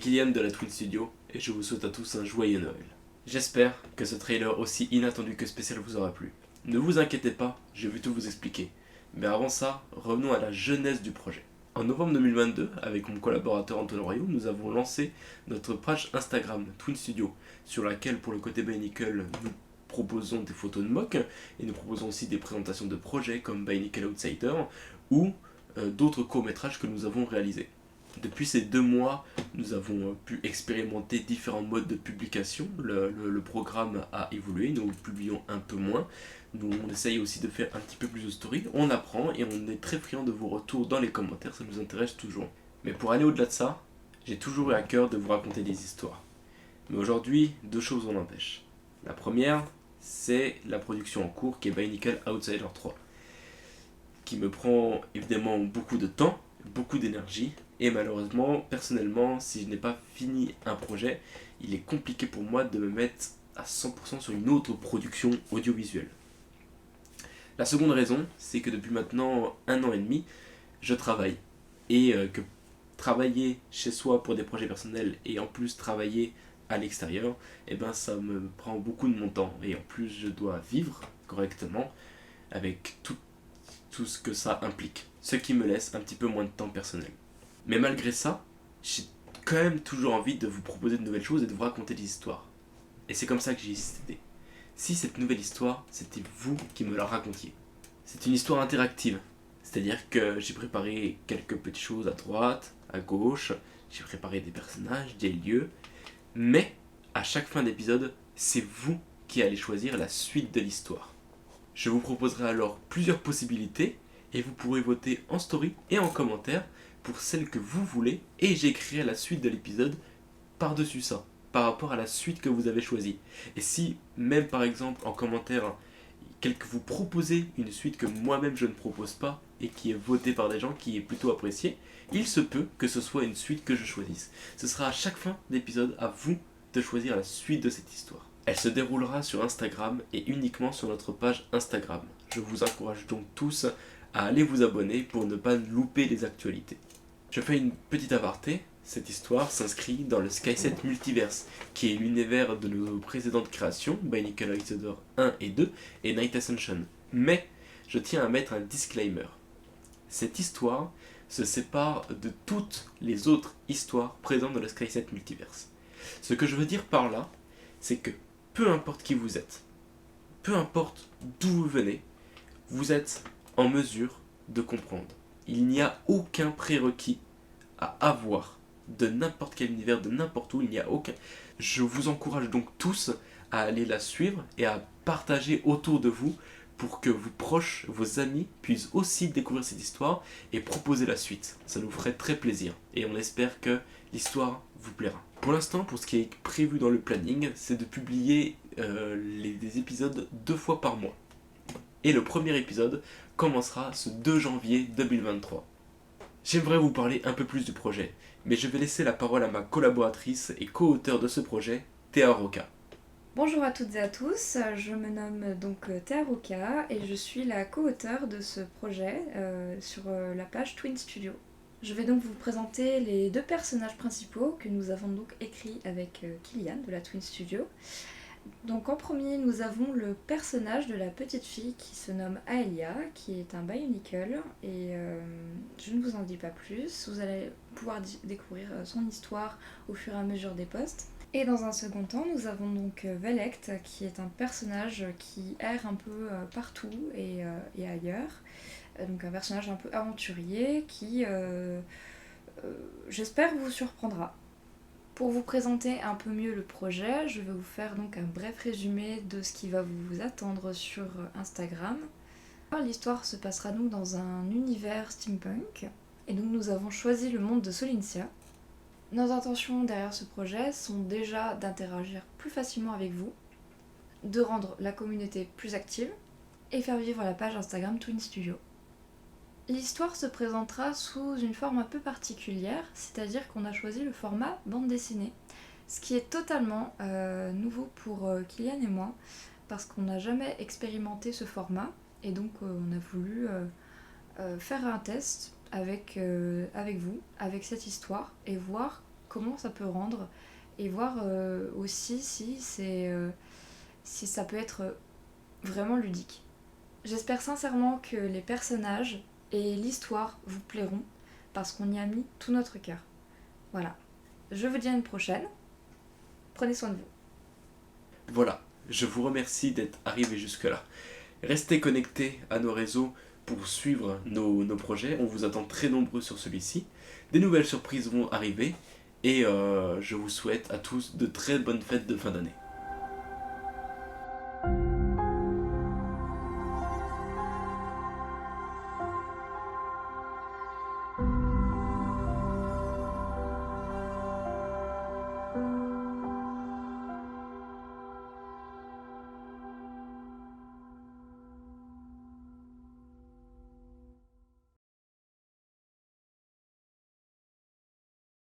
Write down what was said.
Kylian de la Twin Studio et je vous souhaite à tous un joyeux Noël. J'espère que ce trailer aussi inattendu que spécial vous aura plu. Ne vous inquiétez pas, je vais tout vous expliquer. Mais avant ça, revenons à la genèse du projet. En novembre 2022, avec mon collaborateur Antoine Royaux, nous avons lancé notre page Instagram Twin Studio, sur laquelle pour le côté Bionicle, nous proposons des photos de mock et nous proposons aussi des présentations de projets comme Bionicle Outsider ou d'autres courts-métrages que nous avons réalisés. Depuis ces 2 mois, nous avons pu expérimenter différents modes de publication. Le programme a évolué, nous publions un peu moins. Nous, on essaye aussi de faire un petit peu plus de story. On apprend et on est très friand de vos retours dans les commentaires, ça nous intéresse toujours. Mais pour aller au-delà de ça, j'ai toujours eu à cœur de vous raconter des histoires. Mais aujourd'hui, 2 choses en empêchent. La première, c'est la production en cours qui est Bionicle Outsider 3, qui me prend évidemment beaucoup de temps, beaucoup d'énergie, et malheureusement, personnellement, si je n'ai pas fini un projet, il est compliqué pour moi de me mettre à 100% sur une autre production audiovisuelle. La seconde raison, c'est que depuis maintenant 1 an et demi, je travaille, et que travailler chez soi pour des projets personnels, et en plus travailler à l'extérieur, et ben ça me prend beaucoup de mon temps, et en plus je dois vivre correctement, avec tout ce que ça implique, ce qui me laisse un petit peu moins de temps personnel. Mais malgré ça, j'ai quand même toujours envie de vous proposer de nouvelles choses et de vous raconter des histoires. Et c'est comme ça que j'ai eu cette idée. Si cette nouvelle histoire, c'était vous qui me la racontiez. C'est une histoire interactive, c'est-à-dire que j'ai préparé quelques petites choses à droite, à gauche, j'ai préparé des personnages, des lieux, mais à chaque fin d'épisode, c'est vous qui allez choisir la suite de l'histoire. Je vous proposerai alors plusieurs possibilités et vous pourrez voter en story et en commentaire pour celle que vous voulez et j'écrirai la suite de l'épisode par-dessus ça, par rapport à la suite que vous avez choisie. Et si même par exemple en commentaire, vous proposez une suite que moi-même je ne propose pas et qui est votée par des gens qui est plutôt appréciée, il se peut que ce soit une suite que je choisisse. Ce sera à chaque fin d'épisode à vous de choisir la suite de cette histoire. Elle se déroulera sur Instagram et uniquement sur notre page Instagram. Je vous encourage donc tous à aller vous abonner pour ne pas louper les actualités. Je fais une petite aparté, cette histoire s'inscrit dans le Skyset Multiverse, qui est l'univers de nos précédentes créations, Bionicle Outsider 1 et 2 et Night Ascension. Mais je tiens à mettre un disclaimer. Cette histoire se sépare de toutes les autres histoires présentes dans le Skyset Multiverse. Ce que je veux dire par là, c'est que peu importe qui vous êtes, peu importe d'où vous venez, vous êtes en mesure de comprendre. Il n'y a aucun prérequis à avoir de n'importe quel univers, de n'importe où, il n'y a aucun. Je vous encourage donc tous à aller la suivre et à partager autour de vous pour que vos proches, vos amis puissent aussi découvrir cette histoire et proposer la suite. Ça nous ferait très plaisir et on espère que l'histoire vous plaira. Pour l'instant, pour ce qui est prévu dans le planning, c'est de publier des épisodes 2 fois par mois. Et le premier épisode commencera ce 2 janvier 2023. J'aimerais vous parler un peu plus du projet, mais je vais laisser la parole à ma collaboratrice et co-auteure de ce projet, Théa Roca. Bonjour à toutes et à tous, je me nomme donc Théa Roca et je suis la co-auteure de ce projet sur la page Twin Studio. Je vais donc vous présenter les 2 personnages principaux que nous avons donc écrits avec Kylian de la Twin Studio. Donc en premier, nous avons le personnage de la petite fille qui se nomme Aelia, qui est un Bionicle, et je ne vous en dis pas plus, vous allez pouvoir découvrir son histoire au fur et à mesure des posts. Et dans un second temps, nous avons donc Velect, qui est un personnage qui erre un peu partout et ailleurs, donc un personnage un peu aventurier qui, j'espère, vous surprendra. Pour vous présenter un peu mieux le projet, je vais vous faire donc un bref résumé de ce qui va vous attendre sur Instagram. L'histoire se passera donc dans un univers steampunk, et donc nous avons choisi le monde de Solincia. Nos intentions derrière ce projet sont déjà d'interagir plus facilement avec vous, de rendre la communauté plus active, et faire vivre la page Instagram Twin Studio. L'histoire se présentera sous une forme un peu particulière, c'est-à-dire qu'on a choisi le format bande dessinée, ce qui est totalement nouveau pour Kylian et moi, parce qu'on n'a jamais expérimenté ce format, et donc on a voulu faire un test avec vous, avec cette histoire, et voir comment ça peut rendre et voir aussi si ça peut être vraiment ludique. J'espère sincèrement que les personnages et l'histoire vous plairont parce qu'on y a mis tout notre cœur. Voilà. Je vous dis à une prochaine. Prenez soin de vous. Voilà, je vous remercie d'être arrivé jusque-là. Restez connectés à nos réseaux pour suivre nos projets. On vous attend très nombreux sur celui-ci. Des nouvelles surprises vont arriver et je vous souhaite à tous de très bonnes fêtes de fin d'année.